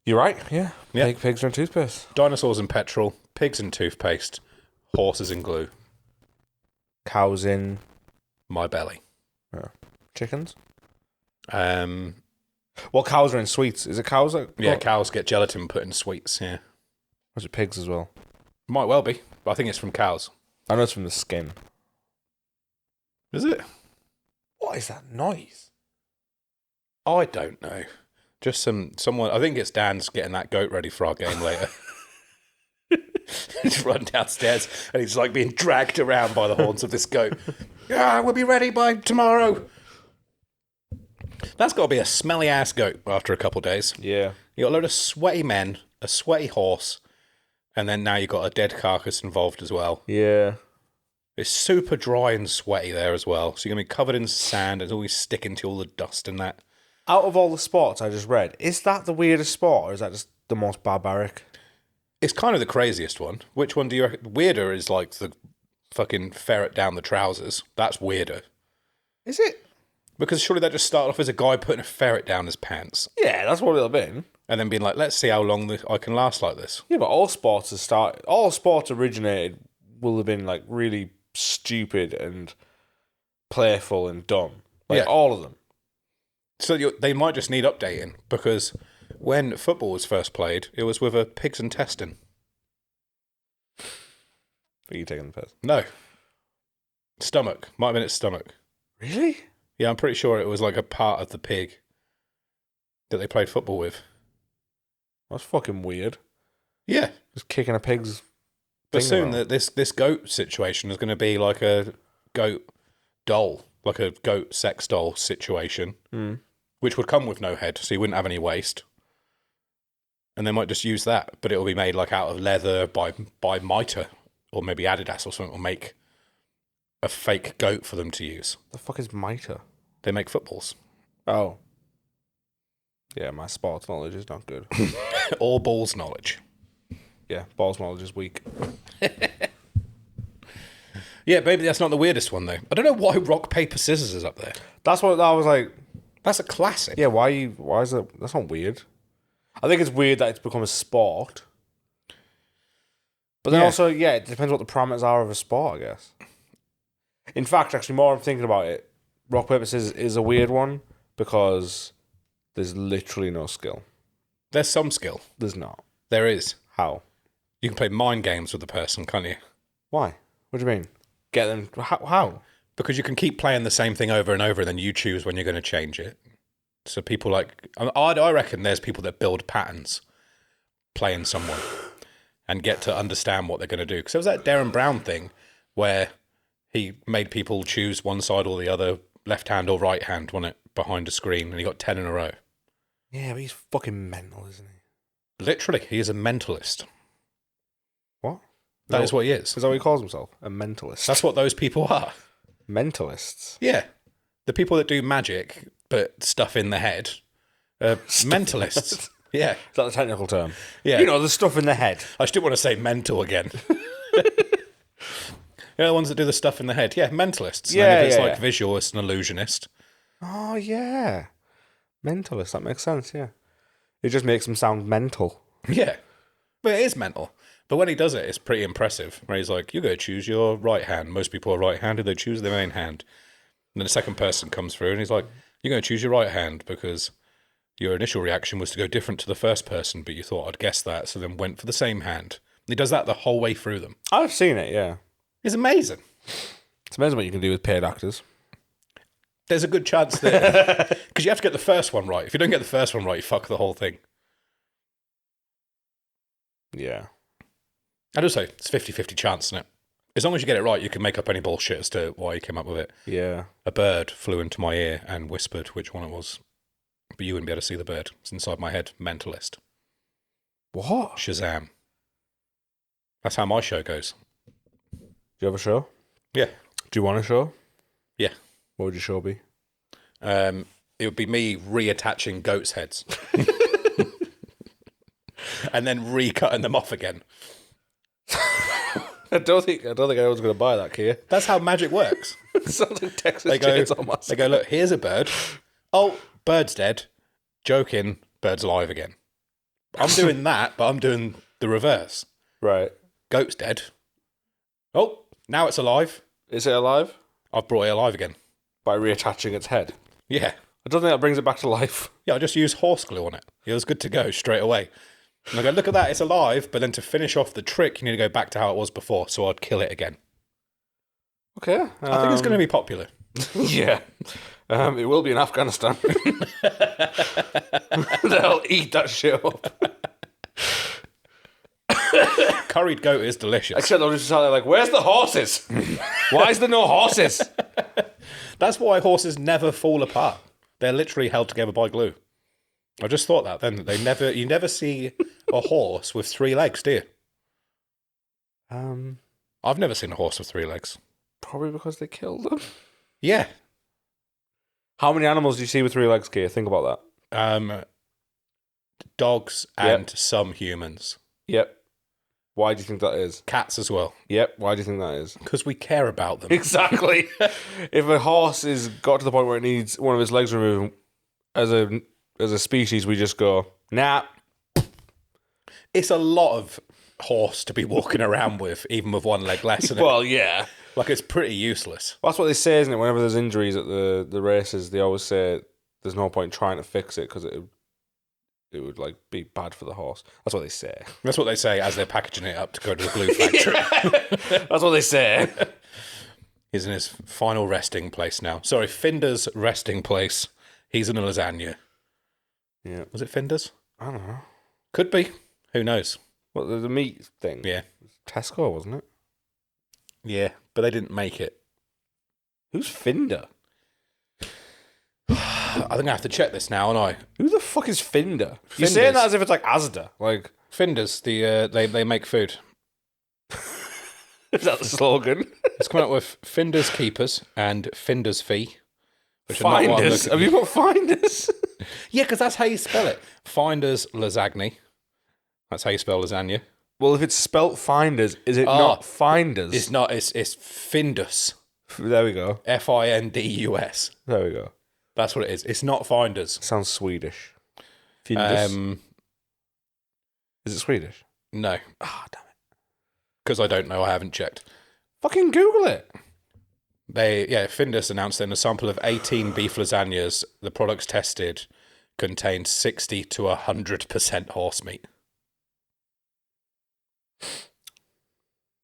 Speaker 2: You're right. Yeah.
Speaker 1: Yeah.
Speaker 2: Pigs and toothpaste.
Speaker 1: Dinosaurs in petrol, pigs in toothpaste, horses in glue.
Speaker 2: Cows in
Speaker 1: My belly.
Speaker 2: chickens.
Speaker 1: Well,
Speaker 2: cows are in sweets. Is it cows that?
Speaker 1: yeah, cows get gelatin put in sweets. Yeah.
Speaker 2: Or is it pigs as well?
Speaker 1: Might well be, but I think it's from cows.
Speaker 2: I know it's from the skin.
Speaker 1: Is it?
Speaker 2: What is that noise?
Speaker 1: I don't know. Just someone. I think it's Dan's getting that goat ready for our game later. He's run downstairs and he's like being dragged around by the horns of this goat. Yeah, we'll be ready by tomorrow. That's got to be a smelly ass goat after a couple of days.
Speaker 2: Yeah.
Speaker 1: You got a load of sweaty men, a sweaty horse, and then now you've got a dead carcass involved as well.
Speaker 2: Yeah.
Speaker 1: It's super dry and sweaty there as well. So you're going to be covered in sand. It's always sticking to all the dust and that.
Speaker 2: Out of all the sports I just read, is that the weirdest sport or is that just the most barbaric?
Speaker 1: It's kind of the craziest one. Which one do you reckon? Weirder is like the fucking ferret down the trousers. That's weirder.
Speaker 2: Is it?
Speaker 1: Because surely that just started off as a guy putting a ferret down his pants
Speaker 2: Yeah, that's what it'll be.
Speaker 1: and then being like, let's see how long I can last like this.
Speaker 2: Yeah, but all sports originated will have been like really stupid and playful and dumb. Like
Speaker 1: Yeah.
Speaker 2: all of them.
Speaker 1: So they might just need updating because when football was first played, it was with a pig's intestine.
Speaker 2: Are you taking the piss?
Speaker 1: No. Stomach. Might have been its stomach.
Speaker 2: Really?
Speaker 1: Yeah, I'm pretty sure it was like a part of the pig that they played football with.
Speaker 2: That's fucking weird.
Speaker 1: Yeah.
Speaker 2: Just kicking a pig's
Speaker 1: But
Speaker 2: thing
Speaker 1: soon
Speaker 2: around.
Speaker 1: this goat situation is going to be like a goat doll, like a goat sex doll situation, which would come with no head, so you wouldn't have any waist. And they might just use that, but it'll be made like out of leather by Mitre or maybe Adidas or something, or make a fake goat for them to use.
Speaker 2: The fuck is Mitre?
Speaker 1: They make footballs.
Speaker 2: Oh. Yeah, my sports knowledge is not good.
Speaker 1: Or balls knowledge.
Speaker 2: Yeah, balls knowledge is weak.
Speaker 1: Yeah, maybe that's not the weirdest one though. I don't know why rock, paper, scissors is up there.
Speaker 2: That's what I was like.
Speaker 1: That's a classic.
Speaker 2: Yeah, why is it? That's not weird. I think it's weird that it's become a sport. But then
Speaker 1: Yeah.
Speaker 2: also, yeah, it depends what the parameters are of a sport, I guess. In fact, actually, more I'm thinking about it, rock, paper, scissors is a weird one because there's literally no skill.
Speaker 1: There's some skill.
Speaker 2: There's not.
Speaker 1: There is.
Speaker 2: How?
Speaker 1: You can play mind games with the person, can't you?
Speaker 2: Why? What do you mean? Get them... How?
Speaker 1: Because you can keep playing the same thing over and over, and then you choose when you're going to change it. So people like... I reckon there's people that build patterns playing someone and get to understand what they're going to do. Because there was that Darren Brown thing where he made people choose one side or the other left hand or right hand, wasn't it, behind a screen, and he got 10 in a row.
Speaker 2: Yeah, but he's fucking mental, isn't he?
Speaker 1: Literally, he is a mentalist.
Speaker 2: What?
Speaker 1: That is what he is.
Speaker 2: Is that what he calls himself? A mentalist.
Speaker 1: That's what those people are.
Speaker 2: Mentalists.
Speaker 1: Yeah. The people that do magic, but stuff in the head, mentalists. Yeah.
Speaker 2: Is that the technical term?
Speaker 1: Yeah.
Speaker 2: You know, the stuff in the head.
Speaker 1: I just didn't want to say mental again. The ones that do the stuff in the head. Yeah, mentalists. And then if it's like visual, it's an illusionist.
Speaker 2: Oh, yeah. Mentalist, that makes sense, yeah. It just makes them sound mental.
Speaker 1: Yeah. But it is mental. But when he does it, it's pretty impressive. Where he's like, you go choose your right hand. Most people are right-handed. They choose their main hand. And then the second person comes through and he's like, you're going to choose your right hand because your initial reaction was to go different to the first person, but you thought I'd guess that, so then went for the same hand. He does that the whole way through them.
Speaker 2: I've seen it, yeah.
Speaker 1: It's amazing.
Speaker 2: It's amazing what you can do with paid actors.
Speaker 1: There's a good chance that... Because you have to get the first one right. If you don't get the first one right, you fuck the whole thing.
Speaker 2: Yeah.
Speaker 1: I'd also say it's 50-50 chance, isn't it? As long as you get it right, you can make up any bullshit as to why you came up with it.
Speaker 2: Yeah.
Speaker 1: A bird flew into my ear and whispered which one it was. But you wouldn't be able to see the bird. It's inside my head. Mentalist.
Speaker 2: What?
Speaker 1: Shazam. That's how my show goes.
Speaker 2: Do you have a show?
Speaker 1: Yeah.
Speaker 2: Do you want a show?
Speaker 1: Yeah.
Speaker 2: What would your show be?
Speaker 1: It would be me reattaching goats' heads. And then recutting them off again.
Speaker 2: I don't think anyone's going to buy that, Kier.
Speaker 1: That's how magic works.
Speaker 2: It sounds like Texas
Speaker 1: They go,
Speaker 2: Chainsaw Massacre.
Speaker 1: they go, look, here's a bird. Oh, bird's dead. Joking, bird's alive again. I'm doing that, but I'm doing the reverse.
Speaker 2: Right.
Speaker 1: Goat's dead. Oh, now it's alive.
Speaker 2: Is it alive?
Speaker 1: I've brought it alive again.
Speaker 2: By reattaching its head.
Speaker 1: Yeah.
Speaker 2: I don't think that brings it back to life.
Speaker 1: Yeah, I just used horse glue on it. It was good to go straight away. And I go, look at that, it's alive, but then to finish off the trick, you need to go back to how it was before, so I'd kill it again.
Speaker 2: Okay.
Speaker 1: I think it's going to be popular.
Speaker 2: Yeah. It will be in Afghanistan. They'll eat that shit up.
Speaker 1: Curried goat is delicious.
Speaker 2: Except they'll just start like, where's the horses? Why is there no horses?
Speaker 1: That's why horses never fall apart. They're literally held together by glue. I just thought that then. You never see a horse with 3 legs, do you? I've never seen a horse with 3 legs.
Speaker 2: Probably because they killed them.
Speaker 1: Yeah.
Speaker 2: How many animals do you see with 3 legs, Kier? Think about
Speaker 1: that. Dogs and some humans.
Speaker 2: Yep. Why do you think that is?
Speaker 1: Cats as well.
Speaker 2: Yep. Why do you think that is?
Speaker 1: Because we care about them.
Speaker 2: Exactly. If a horse is got to the point where it needs one of its legs removed, as a species, we just go, nah.
Speaker 1: It's a lot of horse to be walking around with, even with 1 leg less. Isn't it?
Speaker 2: Well, yeah.
Speaker 1: Like, it's pretty useless.
Speaker 2: That's what they say, isn't it? Whenever there's injuries at the races, they always say there's no point trying to fix it because it would like be bad for the horse. That's what they say.
Speaker 1: That's what they say as they're packaging it up to go to the glue factory.
Speaker 2: That's what they say.
Speaker 1: He's in his final resting place now. Sorry, Finder's resting place. He's in a lasagna.
Speaker 2: Yeah.
Speaker 1: Was it Finder's?
Speaker 2: I don't know.
Speaker 1: Could be. Who knows?
Speaker 2: What, the meat thing?
Speaker 1: Yeah.
Speaker 2: Tesco, wasn't it?
Speaker 1: Yeah, but they didn't make it.
Speaker 2: Who's Finder?
Speaker 1: I think I have to check this now, aren't I?
Speaker 2: Who the fuck is Finder?
Speaker 1: Finders.
Speaker 2: You're saying that as if it's like Asda. Like
Speaker 1: Finder's, they make food.
Speaker 2: Is that the slogan?
Speaker 1: It's coming up with Finder's Keepers and Finder's Fee.
Speaker 2: Finders? Have you got Finders?
Speaker 1: Yeah, because that's how you spell it. Finders Lasagna. That's how you spell lasagna.
Speaker 2: Well, if it's spelt Finders, is it not Finders?
Speaker 1: It's not. It's Findus.
Speaker 2: There we go.
Speaker 1: Findus.
Speaker 2: There we go.
Speaker 1: That's what it is. It's not Finders.
Speaker 2: Sounds Swedish. Findus. Is it Swedish?
Speaker 1: No.
Speaker 2: Ah, damn it.
Speaker 1: Because I don't know. I haven't checked.
Speaker 2: Fucking Google it.
Speaker 1: Findus announced in a sample of 18 beef lasagnas, the products tested contained 60 to 100% horse meat.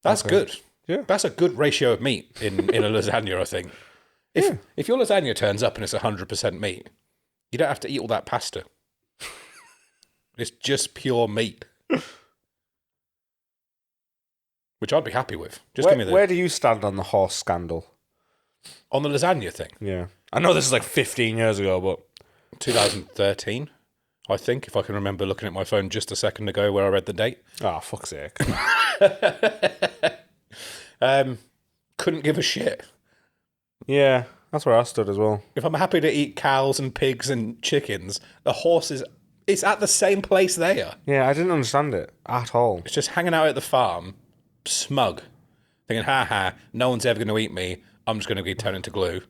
Speaker 1: That's good.
Speaker 2: Yeah.
Speaker 1: That's a good ratio of meat in a lasagna, I think. If your lasagna turns up and it's 100% meat, you don't have to eat all that pasta. It's just pure meat. Which I'd be happy with. Just give me the...
Speaker 2: Where do you stand on the horse scandal?
Speaker 1: On the lasagna thing.
Speaker 2: Yeah. I know this is like 15 years ago, but
Speaker 1: 2013, I think, if I can remember looking at my phone just a second ago where I read the date.
Speaker 2: oh, fuck's sake.
Speaker 1: Couldn't give a shit.
Speaker 2: Yeah, that's where I stood as well.
Speaker 1: If I'm happy to eat cows and pigs and chickens, the horses, it's at the same place they are.
Speaker 2: Yeah, I didn't understand it at all.
Speaker 1: It's just hanging out at the farm, smug, thinking, ha, no one's ever going to eat me. I'm just going to be turned into glue.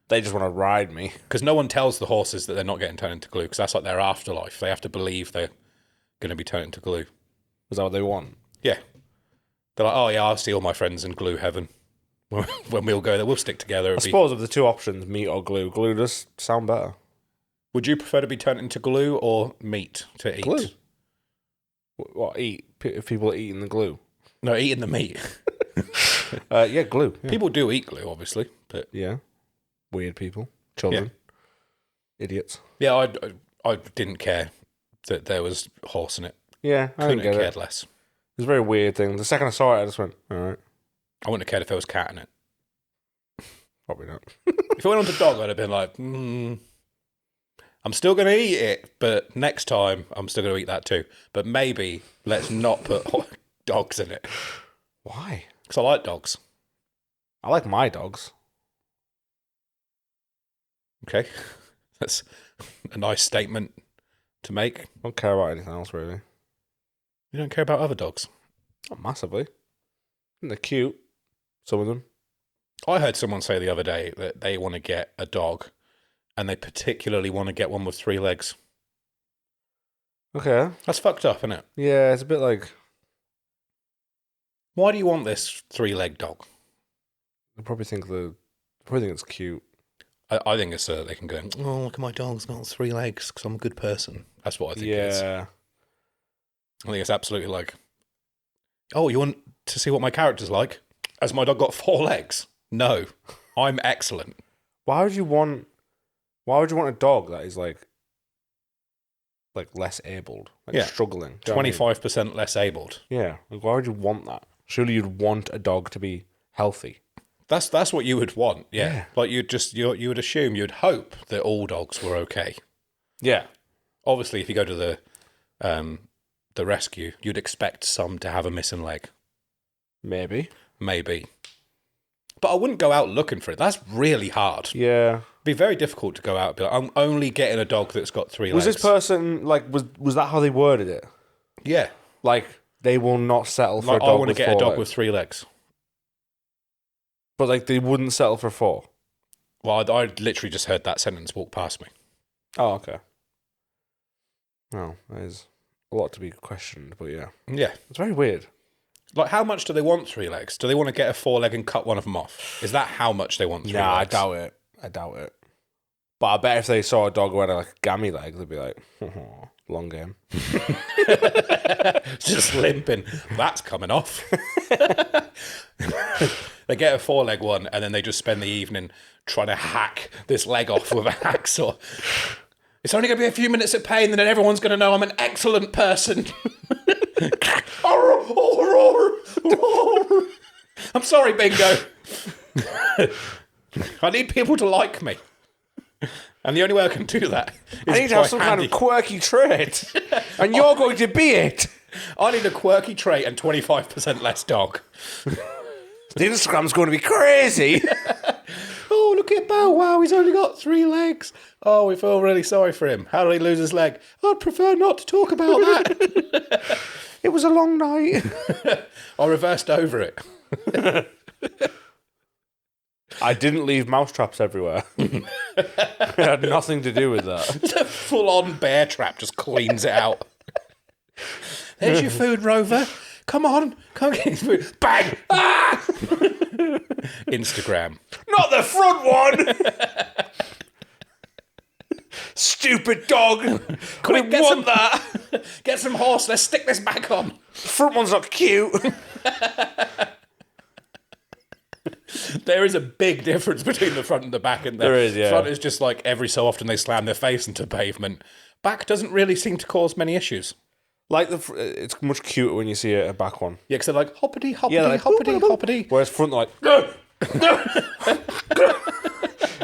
Speaker 2: They just want to ride me.
Speaker 1: Because no one tells the horses that they're not getting turned into glue, because that's like their afterlife. They have to believe they're going to be turned into glue.
Speaker 2: Is that what they want?
Speaker 1: Yeah. They're like, oh yeah, I'll see all my friends in glue heaven. When we all go there, we'll stick together.
Speaker 2: I suppose of the two options, meat or glue, glue does sound better.
Speaker 1: Would you prefer to be turned into glue or meat to eat?
Speaker 2: Glue. What, eat? If people are eating the glue?
Speaker 1: No, eating the meat.
Speaker 2: Yeah, glue. Yeah.
Speaker 1: People do eat glue, obviously. But
Speaker 2: Yeah. Weird people. Children. Idiots.
Speaker 1: yeah, I didn't care that there was horse in it.
Speaker 2: Yeah, I
Speaker 1: Couldn't
Speaker 2: didn't
Speaker 1: have
Speaker 2: get
Speaker 1: cared
Speaker 2: it.
Speaker 1: less.
Speaker 2: It was a very weird thing. The second I saw it, I just went, all right.
Speaker 1: I wouldn't have cared if there was cat in it.
Speaker 2: Probably not.
Speaker 1: If I went on to dog, I'd have been like, I'm still going to eat it, but next time I'm still going to eat that too. But maybe let's not put dogs in it.
Speaker 2: Why?
Speaker 1: Because I like dogs.
Speaker 2: I like my dogs.
Speaker 1: Okay. That's a nice statement to make.
Speaker 2: I don't care about anything else, really.
Speaker 1: You don't care about other dogs?
Speaker 2: Not massively. And they're cute. Some of them.
Speaker 1: I heard someone say the other day that they want to get a dog and they particularly want to get one with 3 legs.
Speaker 2: Okay.
Speaker 1: That's fucked up, isn't it?
Speaker 2: Yeah, it's a bit like...
Speaker 1: Why do you want this 3-leg dog?
Speaker 2: They probably think it's cute.
Speaker 1: I think it's so that they can go, oh, look at my dog's got 3 legs because I'm a good person. That's what I think it is.
Speaker 2: Yeah.
Speaker 1: I think it's absolutely like, oh, you want to see what my character's like? Has my dog got 4 legs? No. I'm excellent.
Speaker 2: Why would you want a dog that is like less abled? Like
Speaker 1: Yeah.
Speaker 2: struggling. Do you know what I mean?
Speaker 1: 25% less abled.
Speaker 2: Yeah. Like, why would you want that? Surely you'd want a dog to be healthy.
Speaker 1: That's what you would want, yeah.
Speaker 2: Yeah.
Speaker 1: Like you would assume, you'd hope that all dogs were okay.
Speaker 2: Yeah.
Speaker 1: Obviously, if you go to the rescue, you'd expect some to have a missing leg.
Speaker 2: Maybe.
Speaker 1: Maybe. But I wouldn't go out looking for it. That's really hard.
Speaker 2: Yeah.
Speaker 1: It'd be very difficult to go out and be like, I'm only getting a dog that's got 3
Speaker 2: Was
Speaker 1: legs.
Speaker 2: this person like was that how they worded it?
Speaker 1: Yeah.
Speaker 2: Like they will not settle for
Speaker 1: Like,
Speaker 2: a
Speaker 1: I
Speaker 2: dog
Speaker 1: want to
Speaker 2: with
Speaker 1: get a
Speaker 2: 4
Speaker 1: dog
Speaker 2: legs.
Speaker 1: with 3 legs.
Speaker 2: But like they wouldn't settle for 4.
Speaker 1: Well, I literally just heard that sentence walk past me.
Speaker 2: Oh, okay. No, there's a lot to be questioned, but yeah.
Speaker 1: Yeah.
Speaker 2: It's very weird.
Speaker 1: Like, how much do they want 3 legs? Do they want to get a 4-leg and cut one of them off? Is that how much they want 3
Speaker 2: Nah,
Speaker 1: legs?
Speaker 2: I doubt it. But I bet if they saw a dog who had like a gammy leg, they'd be like, oh, long game.
Speaker 1: Just limping. That's coming off. They get a 4-leg one and then they just spend the evening trying to hack this leg off with a hacksaw. It's only going to be a few minutes of pain and then everyone's going to know I'm an excellent person. I'm sorry, Bingo. I need people to like me. And the only way I can do that is
Speaker 2: I need to have some
Speaker 1: handy.
Speaker 2: kind of quirky trait. And you're going to be it.
Speaker 1: I need a quirky trait and 25% less dog.
Speaker 2: The Instagram's going to be crazy.
Speaker 1: Oh, look at Bow Wow, he's only got 3 legs. Oh, we feel really sorry for him. How did he lose his leg? I'd prefer not to talk about that.
Speaker 2: It was a long night.
Speaker 1: I reversed over it.
Speaker 2: I didn't leave mousetraps everywhere. It had nothing to do with that.
Speaker 1: It's a full-on bear trap, just cleans it out. There's your food, Rover. Come on, come get your food. Bang! Ah! Instagram.
Speaker 2: Not the front one! Stupid dog!
Speaker 1: Quick,
Speaker 2: I want that!
Speaker 1: Get some horse, let's stick this back on.
Speaker 2: The front one's not cute.
Speaker 1: There is a big difference between the front and the back. And
Speaker 2: There is, yeah.
Speaker 1: Front is just like every so often they slam their face into pavement. Back doesn't really seem to cause many issues.
Speaker 2: Like it's much cuter when you see a back one.
Speaker 1: Yeah, because they're like hoppity, hoppity,
Speaker 2: Yeah, like,
Speaker 1: hoppity,
Speaker 2: boop, boop, boop.
Speaker 1: hoppity.
Speaker 2: Whereas front, they're like,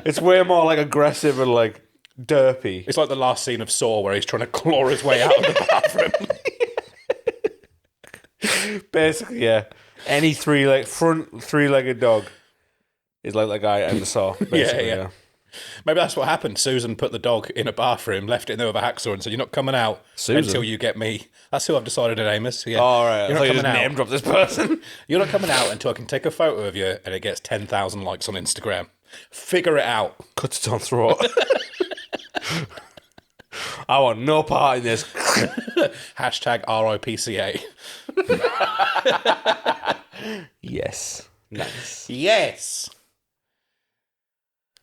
Speaker 2: It's way more like aggressive and like derpy.
Speaker 1: It's like the last scene of Saw where he's trying to claw his way out of the bathroom.
Speaker 2: Basically, yeah. Any front three-legged dog is like that guy in the Saw. Basically, yeah.
Speaker 1: Maybe that's what happened. Susan put the dog in a bathroom, left it in there with a hacksaw, and said, "You're not coming out until you get me." That's who I've decided to name as. Yeah.
Speaker 2: All right.
Speaker 1: You're not coming out.
Speaker 2: Name drop this person.
Speaker 1: You're not coming out until I can take a photo of you and it gets 10,000 likes on Instagram. Figure it out.
Speaker 2: Cut its own throat. I want no part in this.
Speaker 1: Hashtag RIPCA.
Speaker 2: Yes. Nice.
Speaker 1: Yes.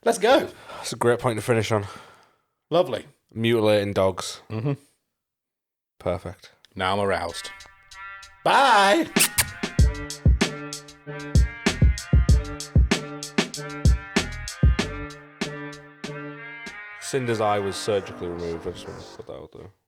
Speaker 1: Let's go.
Speaker 2: That's a great point to finish on.
Speaker 1: Lovely.
Speaker 2: Mutilating dogs.
Speaker 1: Mm-hmm.
Speaker 2: Perfect.
Speaker 1: Now I'm aroused. Bye.
Speaker 2: Cinder's eye was surgically removed. I just want to put that out there.